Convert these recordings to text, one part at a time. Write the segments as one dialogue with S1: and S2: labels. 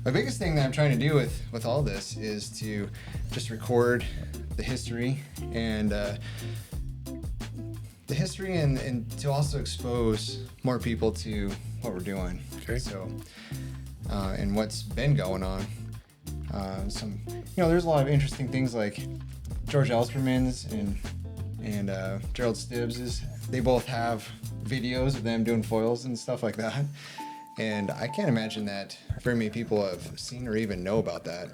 S1: my biggest thing that I'm trying to do with all this is to just record the history and to also expose more people to what we're doing.
S2: Okay.
S1: So, and what's been going on. There's a lot of interesting things like George Elsterman's and Gerald Stibbs's. They both have videos of them doing foils and stuff like that. And I can't imagine that very many people have seen or even know about that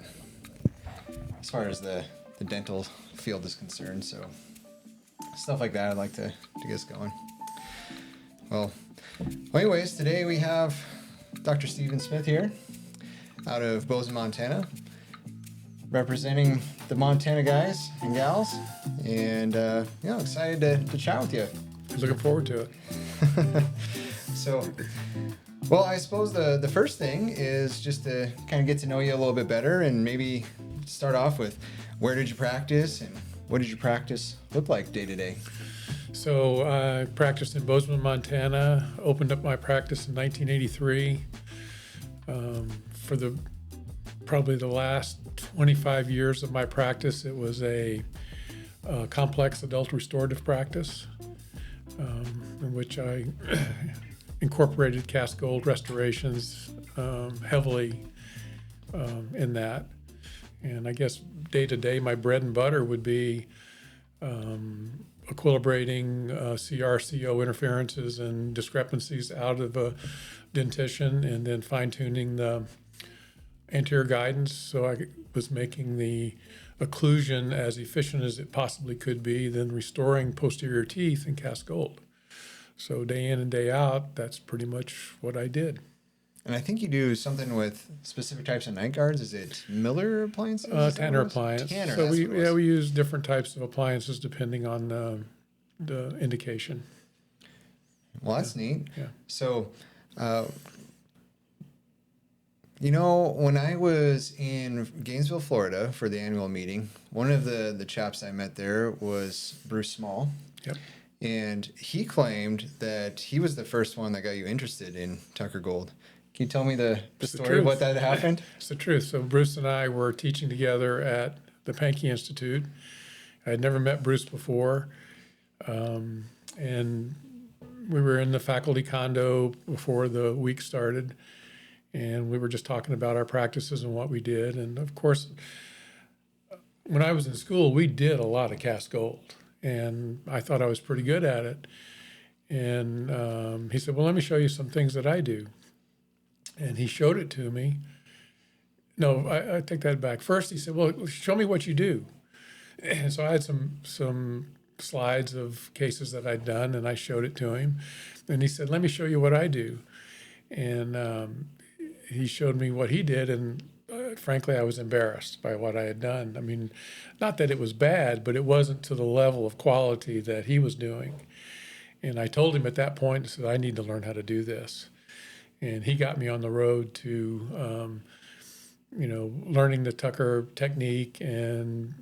S1: as far as the dental field is concerned. So stuff like that I'd like to get us going. Well, anyways, today we have Dr. Stephen Smith here out of Bozeman, Montana, representing the Montana guys and gals. And, excited to chat with you.
S2: Looking forward to it.
S1: So, well, I suppose the first thing is just to kind of get to know you a little bit better and maybe start off with where did you practice and what did your practice look like day to day?
S2: So I practiced in Bozeman, Montana, opened up my practice in 1983. For probably the last 25 years of my practice, it was a complex adult restorative practice in which I incorporated cast gold restorations heavily in that. And I guess day to day, my bread and butter would be equilibrating CRCO interferences and discrepancies out of a dentition, and then fine-tuning the anterior guidance. So I was making the occlusion as efficient as it possibly could be, then restoring posterior teeth in cast gold. So day in and day out, that's pretty much what I did.
S1: And I think you do something with specific types of night guards. Is it Miller appliances?
S2: Tanner appliance.
S1: Tanner,
S2: so we use different types of appliances depending on the indication.
S1: Well, that's neat.
S2: Yeah.
S1: So, when I was in Gainesville, Florida for the annual meeting, one of the chaps I met there was Bruce Small.
S2: Yep.
S1: And he claimed that he was the first one that got you interested in Tucker Gold. Can you tell me the story of what that happened?
S2: It's the truth. So Bruce and I were teaching together at the Pankey Institute. I had never met Bruce before. And we were in the faculty condo before the week started. And we were just talking about our practices and what we did. And of course, when I was in school, we did a lot of cast gold. And I thought I was pretty good at it. And he said, well, let me show you some things that I do. And he showed it to me. No, I take that back. First, he said, well, show me what you do. And so I had some slides of cases that I'd done, and I showed it to him. And he said, let me show you what I do. And he showed me what he did, and frankly, I was embarrassed by what I had done. I mean, not that it was bad, but it wasn't to the level of quality that he was doing. And I told him at that point, I said, I need to learn how to do this. And he got me on the road to, learning the Tucker technique and,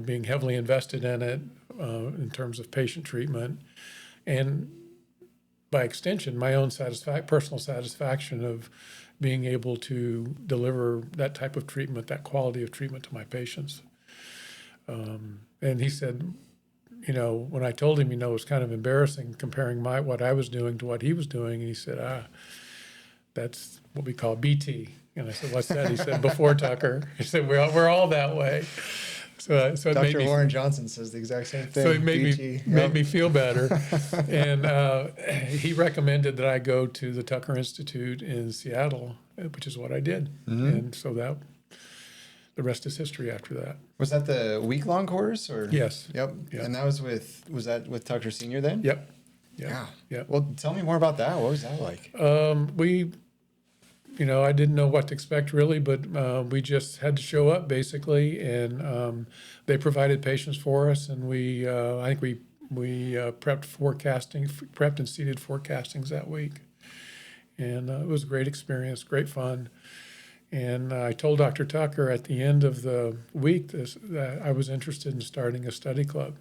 S2: being heavily invested in it in terms of patient treatment. And by extension, my own personal satisfaction of being able to deliver that type of treatment, that quality of treatment to my patients. And he said, when I told him, it was kind of embarrassing comparing what I was doing to what he was doing. And he said, that's what we call BT. And I said, what's that? He said, before Tucker. He said, we're all that way. So
S1: Dr. Warren Johnson says the exact same thing.
S2: So it made me feel better. And he recommended that I go to the Tucker Institute in Seattle, which is what I did. Mm-hmm. And so the rest is history after that.
S1: Was that the week-long course? Or?
S2: Yes.
S1: Yep. And that was that with Tucker Senior then?
S2: Yep.
S1: Yeah.
S2: Yep.
S1: Well, tell me more about that. What was that like?
S2: I didn't know what to expect really, but we just had to show up basically, and they provided patients for us, and I think we prepped and seeded 4 castings that week, and it was a great experience, great fun. And I told Dr. Tucker at the end of the week that I was interested in starting a study club,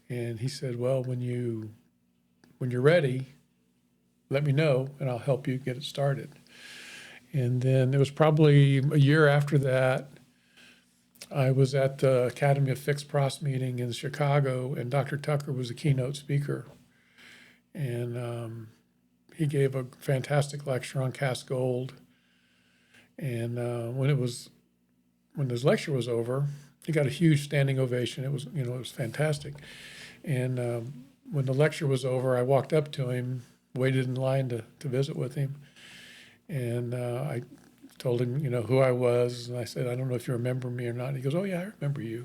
S2: and he said, "Well, when you're ready, let me know, and I'll help you get it started." And then it was probably a year after that, I was at the Academy of Fixed Pros meeting in Chicago, and Dr. Tucker was a keynote speaker. And he gave a fantastic lecture on cast gold. And when his lecture was over, he got a huge standing ovation. It was fantastic. And when the lecture was over, I walked up to him, waited in line to visit with him, and I told him, who I was, and I said, I don't know if you remember me or not. And he goes, oh yeah, I remember you.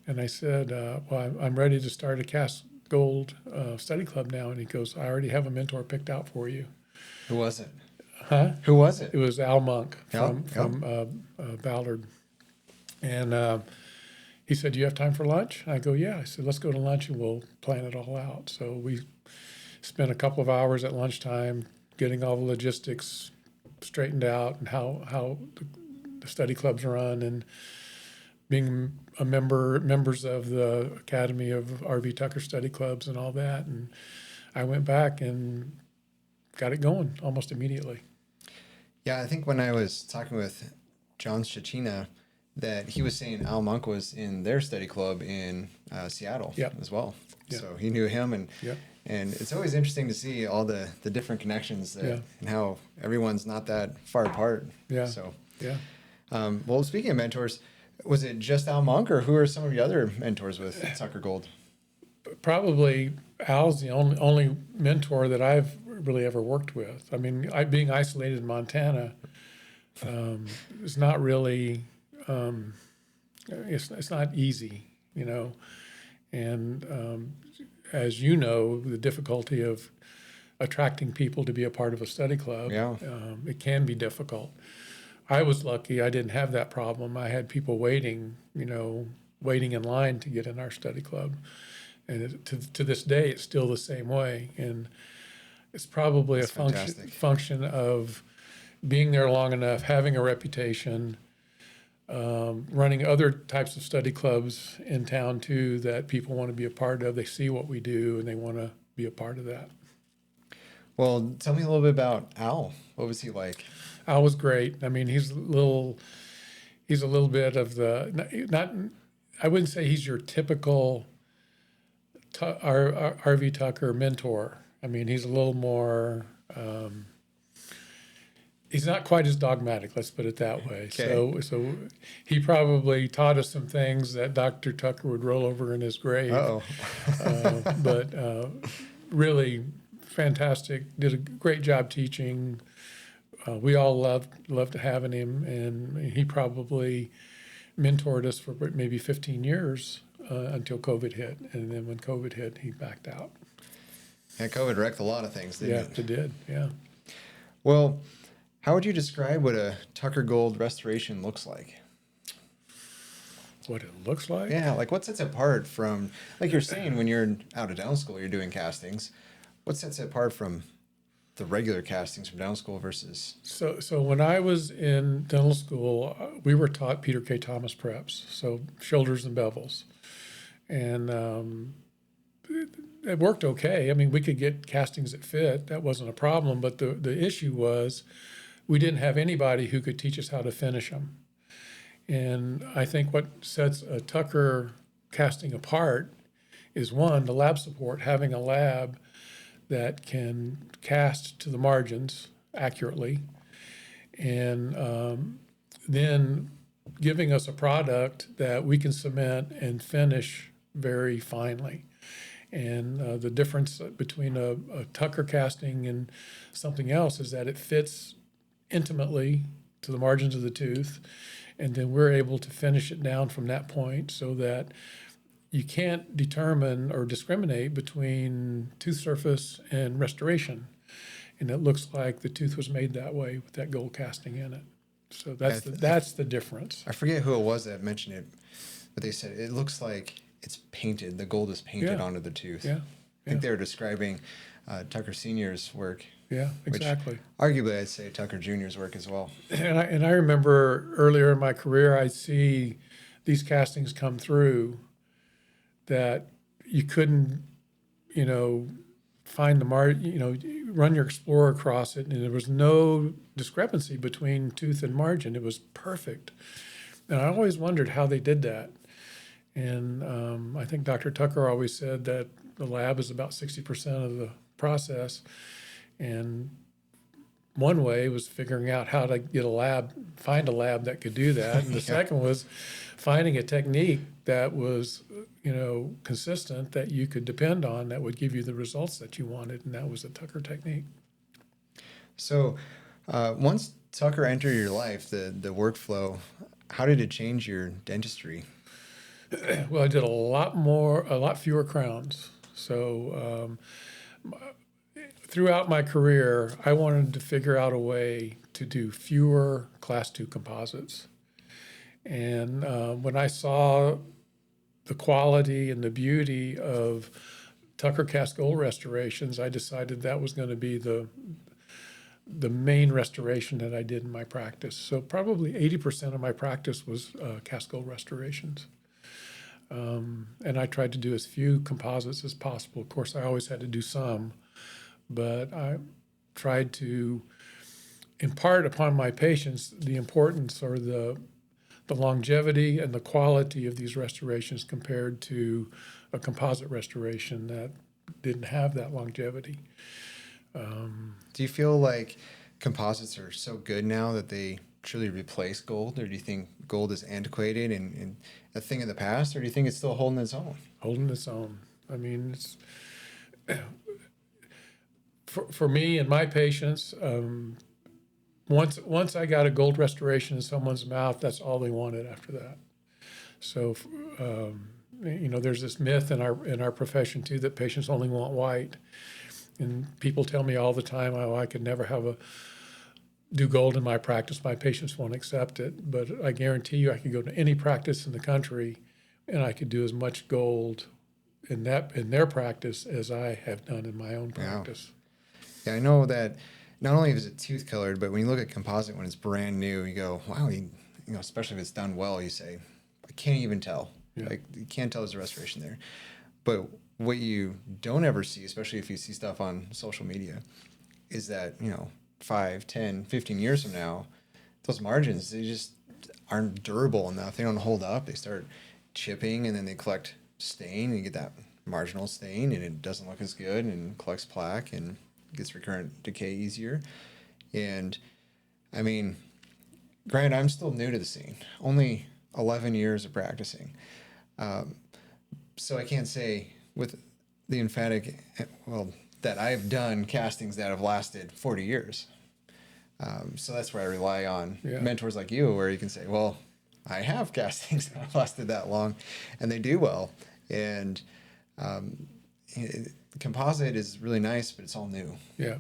S2: And I said, well, I'm ready to start a cast gold study club now. And he goes, I already have a mentor picked out for you.
S1: Who was it?
S2: Huh?
S1: Who was it?
S2: It was Al Munk
S1: Yep,
S2: from Ballard. And he said, do you have time for lunch? I go, yeah. I said, let's go to lunch and we'll plan it all out. So we spent a couple of hours at lunchtime getting all the logistics straightened out and how the study clubs run, and being members of the Academy of R.V. Tucker Study Clubs and all that. And I went back and got it going almost immediately.
S1: Yeah, I think when I was talking with John Shachina, that he was saying Al Munk was in their study club in Seattle as well. Yep. So he knew him, and it's always interesting to see all the different connections and how everyone's not that far apart.
S2: Yeah.
S1: So
S2: yeah.
S1: Well, speaking of mentors, was it just Al Munk, or who are some of your other mentors with Tucker Gold? Probably
S2: Al's the only mentor that I've really ever worked with. I mean, being isolated in Montana, it's not really. It's not easy, and as you know, the difficulty of attracting people to be a part of a study club, it can be difficult. I was lucky; I didn't have that problem. I had people waiting in line to get in our study club, and to this day, it's still the same way. And it's probably
S1: That's
S2: a function of being there long enough, having a reputation. Running other types of study clubs in town too that people want to be a part of. They see what we do and they want to be a part of that.
S1: Well, tell me a little bit about Al. What was he like?
S2: Al was great. I mean, he's a little bit of the, I wouldn't say he's your typical R.V. Tucker mentor. I mean, he's a little more, he's not quite as dogmatic, let's put it that way. Okay. So he probably taught us some things that Dr. Tucker would roll over in his grave. But really fantastic, did a great job teaching. We all loved having him, and he probably mentored us for maybe 15 years until COVID hit. And then when COVID hit, he backed out.
S1: Yeah, COVID wrecked a lot of things, didn't it?
S2: Yeah, it did, yeah.
S1: Well, how would you describe what a Tucker Gold restoration looks like?
S2: What it looks like?
S1: Yeah, like what sets it apart from, like you're saying, when you're out of dental school, you're doing castings. What sets it apart from the regular castings from dental school versus?
S2: So when I was in dental school, we were taught Peter K. Thomas preps, so shoulders and bevels. And it worked okay. I mean, we could get castings that fit. That wasn't a problem. But the issue was we didn't have anybody who could teach us how to finish them. And I think what sets a Tucker casting apart is, one, the lab support, having a lab that can cast to the margins accurately, and then giving us a product that we can cement and finish very finely. And the difference between a Tucker casting and something else is that it fits intimately to the margins of the tooth, and then we're able to finish it down from that point so that you can't determine or discriminate between tooth surface and restoration. And it looks like the tooth was made that way with that gold casting in it. So that's the difference.
S1: I forget who it was that mentioned it, but they said it looks like it's painted. The gold is painted onto the tooth.
S2: Yeah.
S1: I think they were describing Tucker Sr.'s work.
S2: Yeah, exactly.
S1: Which, arguably, I'd say Tucker Jr.'s work as well.
S2: And I remember earlier in my career, I'd see these castings come through that you couldn't, find the run your Explorer across it, and there was no discrepancy between tooth and margin. It was perfect. And I always wondered how they did that. And I think Dr. Tucker always said that the lab is about 60% of the process. And one way was figuring out how to find a lab that could do that. And the second was finding a technique that was, consistent, that you could depend on, that would give you the results that you wanted. And that was the Tucker technique.
S1: So once Tucker entered your life, the workflow, how did it change your dentistry?
S2: Well, I did a lot fewer crowns. So throughout my career, I wanted to figure out a way to do fewer Class 2 composites. And when I saw the quality and the beauty of Tucker cast gold restorations, I decided that was going to be the main restoration that I did in my practice. So probably 80% of my practice was cast gold restorations. And I tried to do as few composites as possible. Of course, I always had to do some, but I tried to impart upon my patients the importance or the longevity and the quality of these restorations compared to a composite restoration that didn't have that longevity.
S1: Do you feel like composites are so good now that they truly replace gold, or do you think gold is antiquated and a thing of the past, or do you think it's still holding its own?
S2: Holding its own. I mean, it's for me and my patients. Once I got a gold restoration in someone's mouth, that's all they wanted after that. So, there's this myth in our profession too that patients only want white, and people tell me all the time, "Oh, I could never do gold in my practice. My patients won't accept it." But I guarantee you, I could go to any practice in the country, and I could do as much gold in their practice as I have done in my own practice.
S1: Yeah, I know that. Not only is it tooth colored, but when you look at composite when it's brand new, you go, wow, especially if it's done well, you say, I can't even tell.
S2: Yeah.
S1: Like, you can't tell there's a restoration there. But what you don't ever see, especially if you see stuff on social media, is that, 5, 10, 15 years from now, those margins, they just aren't durable enough. They don't hold up. They start chipping, and then they collect stain, and you get that marginal stain, and it doesn't look as good, and collects plaque, and gets recurrent decay easier. And I mean, granted, I'm still new to the scene, only 11 years of practicing. So I can't say with the emphatic, that I've done castings that have lasted 40 years. So that's where I rely on mentors like you, where you can say, well, I have castings that have lasted that long, and they do well. And composite is really nice, but it's all new.
S2: Yeah.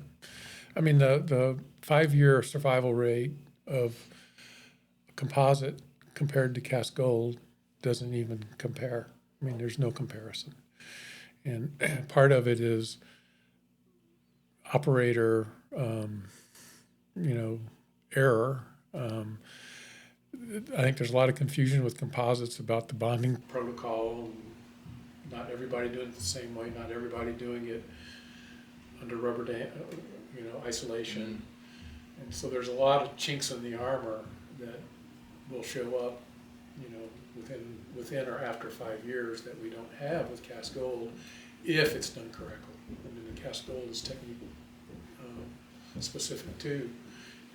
S2: I mean, the 5-year survival rate of composite compared to cast gold doesn't even compare. I mean, there's no comparison. And part of it is operator, error. I think there's a lot of confusion with composites about the bonding protocol. Not everybody doing it the same way. Not everybody doing it under rubber isolation. And so there's a lot of chinks in the armor that will show up, within or after 5 years that we don't have with cast gold, if it's done correctly. I mean, the cast gold is technique specific too,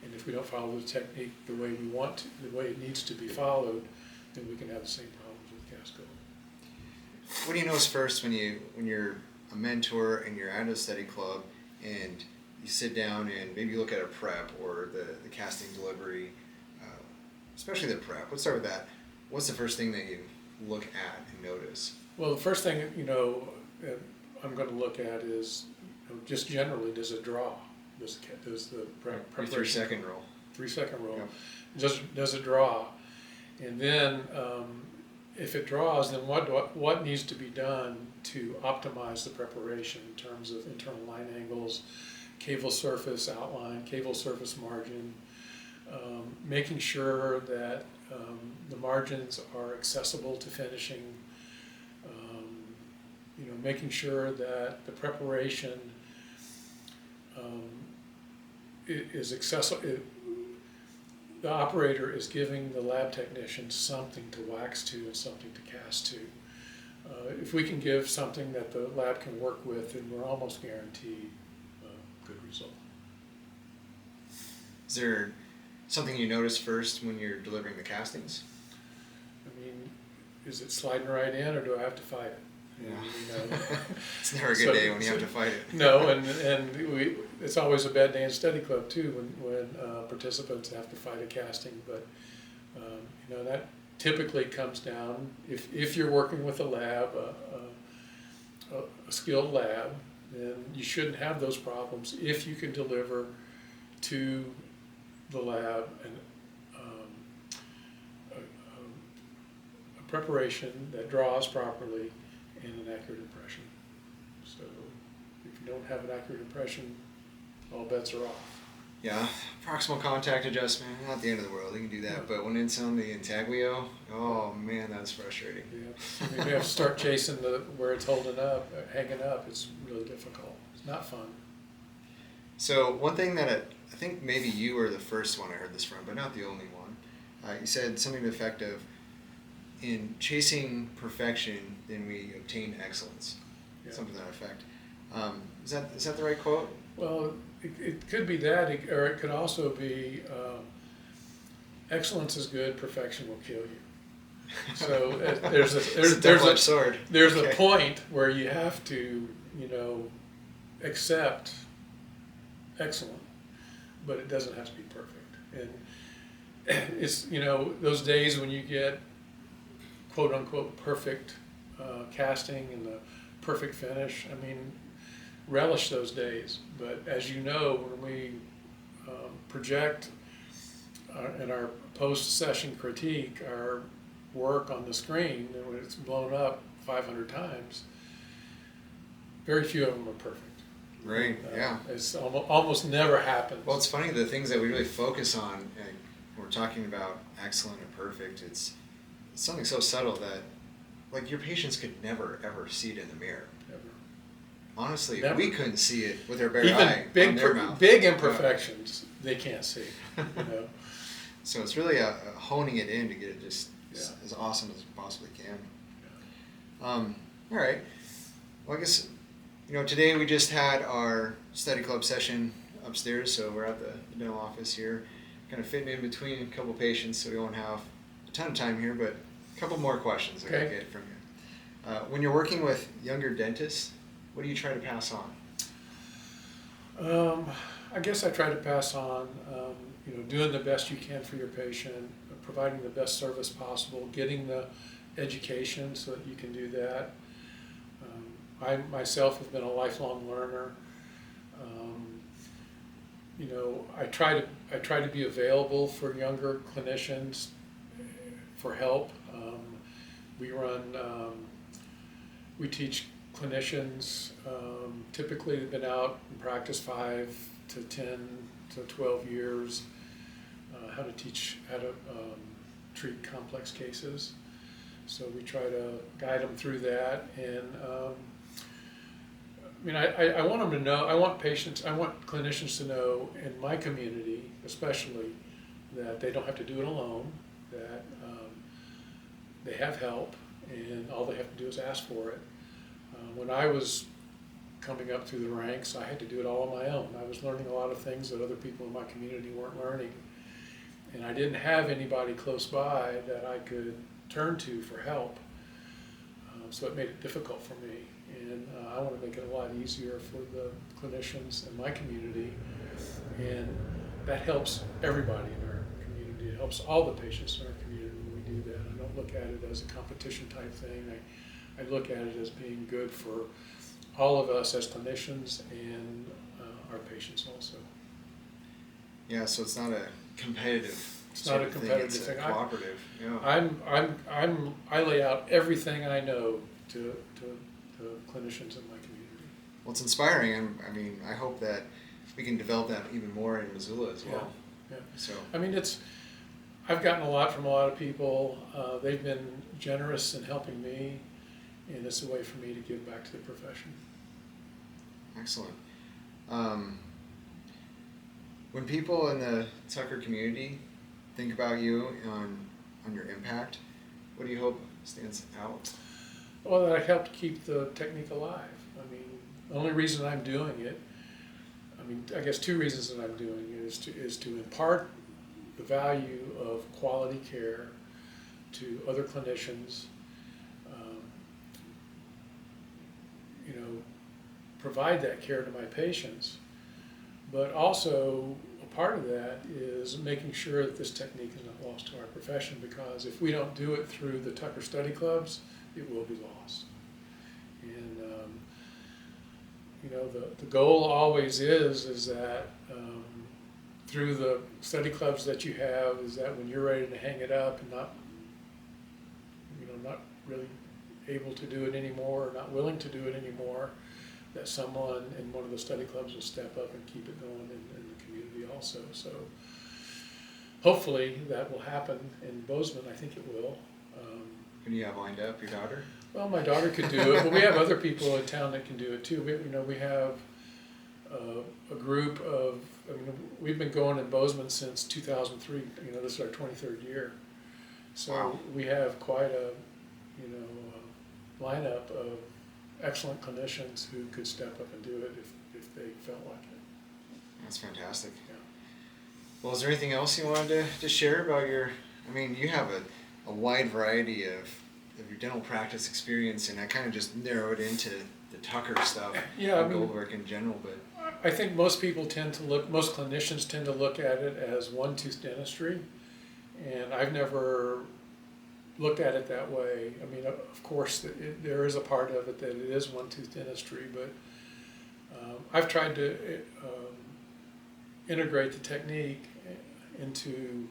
S2: and if we don't follow the technique the way we want to, the way it needs to be followed, then we can have the same problems with cast gold.
S1: What do you notice first when you're a mentor and you're at a study club and you sit down and maybe you look at a prep or the casting delivery, especially the prep? Let's start with that. What's the first thing that you look at and notice?
S2: Well, the first thing I'm going to look at is just generally, does it draw? Does the preparation
S1: 3-second roll?
S2: 3-second roll.
S1: Yep.
S2: Does it draw? And then if it draws, then what needs to be done to optimize the preparation in terms of internal line angles, cable surface outline, cable surface margin, making sure that the margins are accessible to finishing, making sure that the preparation is accessible. The operator is giving the lab technician something to wax to and something to cast to. If we can give something that the lab can work with, then we're almost guaranteed a good result.
S1: Is there something you notice first when you're delivering the castings?
S2: I mean, is it sliding right in, or do I have to fight it?
S1: Yeah. It's never a good day when you have to fight it.
S2: No, and it's always a bad day in study club too when participants have to fight a casting. But that typically comes down, if you're working with a lab, a skilled lab, then you shouldn't have those problems if you can deliver to the lab a preparation that draws properly and an accurate impression. So if you don't have an accurate impression, all bets are off.
S1: Yeah, proximal contact adjustment, not the end of the world, you can do that, yeah. But when it's on the intaglio, oh man, that's frustrating.
S2: Yeah, I mean, you have to start chasing where it's holding up, hanging up. It's really difficult. It's not fun.
S1: So one thing that I think maybe you were the first one I heard this from, but not the only one. You said something to the effect of, in chasing perfection, then we obtain excellence. Yeah. Something to that effect. Is that the right quote?
S2: Well, it could be that, or it could also be excellence is good, perfection will kill you. So there's a point where you have to, accept excellent, but it doesn't have to be perfect. And it's, those days when you get quote unquote perfect casting and the perfect finish, I mean, relish those days. But as you know, when we project in our post-session critique our work on the screen, and when it's blown up 500 times, very few of them are perfect.
S1: Right, yeah.
S2: It's almost never happens.
S1: Well, it's funny, the things that we really focus on, and we're talking about excellent and perfect, it's something so subtle that, like, your patients could never, ever see it in the mirror.
S2: Never.
S1: Honestly,
S2: Never.
S1: We couldn't see it with our bare
S2: Even
S1: eye on their mouth.
S2: Big imperfections, they can't see.
S1: So it's really honing it in to get it just as awesome as it possibly can. Yeah. All right. Well, I guess, today we just had our study club session upstairs, so we're at the dental office here, kind of fitting in between a couple patients, so we won't have a ton of time here, but a couple more questions I can get from you. When you're working with younger dentists, what do you try to pass on?
S2: I guess I try to pass on, doing the best you can for your patient, providing the best service possible, getting the education so that you can do that. I myself have been a lifelong learner. I try to be available for younger clinicians for help. We teach clinicians, typically have been out in practice 5 to 10 to 12 years, how to treat complex cases. So we try to guide them through that, and I want them to know, I want clinicians to know in my community especially that they don't have to do it alone, that they have help, and all they have to do is ask for it. When I was coming up through the ranks, I had to do it all on my own. I was learning a lot of things that other people in my community weren't learning. And I didn't have anybody close by that I could turn to for help. So it made it difficult for me. And I want to make it a lot easier for the clinicians in my community. And that helps everybody in our community. It helps all the patients in our community when we do that. I don't look at it as a competition type thing. I look at it as being good for all of us as clinicians and our patients also.
S1: Yeah, so it's not a competitive.
S2: It's not a competitive thing.
S1: It's cooperative.
S2: I lay out everything I know to clinicians in my community.
S1: Well, it's inspiring. I hope that we can develop that even more in Missoula as well.
S2: Yeah.
S1: So
S2: I've gotten a lot from a lot of people. They've been generous in helping me, and it's a way for me to give back to the profession.
S1: Excellent. When people in the Tucker community think about you on your impact, what do you hope stands out?
S2: Well, that I helped keep the technique alive. I mean, the only reason I'm doing it, I guess two reasons that I'm doing it is to impart the value of quality care to other clinicians, provide that care to my patients, but also a part of that is making sure that this technique is not lost to our profession, because if we don't do it through the Tucker Study Clubs, it will be lost. And the goal always is that through the study clubs that you have, is that when you're ready to hang it up and not really able to do it anymore, or not willing to do it anymore, that someone in one of the study clubs will step up and keep it going in the community also. So hopefully that will happen in Bozeman. I think it will.
S1: Who do you have lined up? Your daughter?
S2: Well, my daughter could do it, but we have other people in town that can do it too. We have a group of, we've been going in Bozeman since 2003. This is our 23rd year. So
S1: wow.
S2: We have quite a, lineup of excellent clinicians who could step up and do it if they felt like it.
S1: That's fantastic.
S2: Yeah.
S1: Well, is there anything else you wanted to share about your, you have a wide variety of your dental practice experience, and I kind of just narrowed into the Tucker stuff, Goldberg in general, but
S2: I think most clinicians tend to look at it as one-tooth dentistry, and I've never looked at it that way. Of course, there is a part of it that it is one-tooth dentistry, but I've tried to integrate the technique into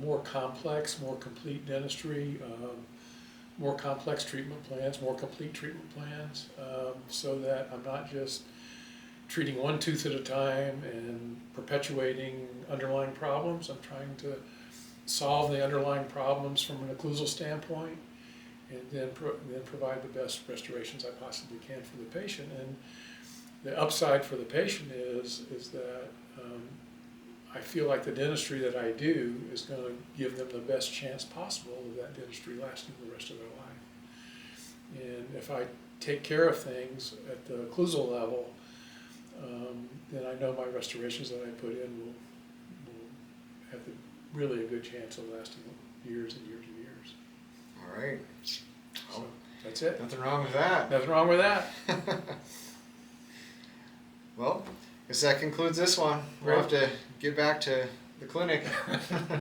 S2: more complex, more complete dentistry, more complex treatment plans, more complete treatment plans, so that I'm not just treating one tooth at a time and perpetuating underlying problems. I'm trying to solve the underlying problems from an occlusal standpoint, and then provide the best restorations I possibly can for the patient. And the upside for the patient is that I feel like the dentistry that I do is going to give them the best chance possible of that dentistry lasting the rest of their life. And if I take care of things at the occlusal level, then I know my restorations that I put in will have really a good chance of lasting years and years and years.
S1: All right.
S2: So that's it.
S1: Nothing wrong with that.
S2: Nothing wrong with that.
S1: Well, I guess that concludes this one. We'll have to get back to the clinic.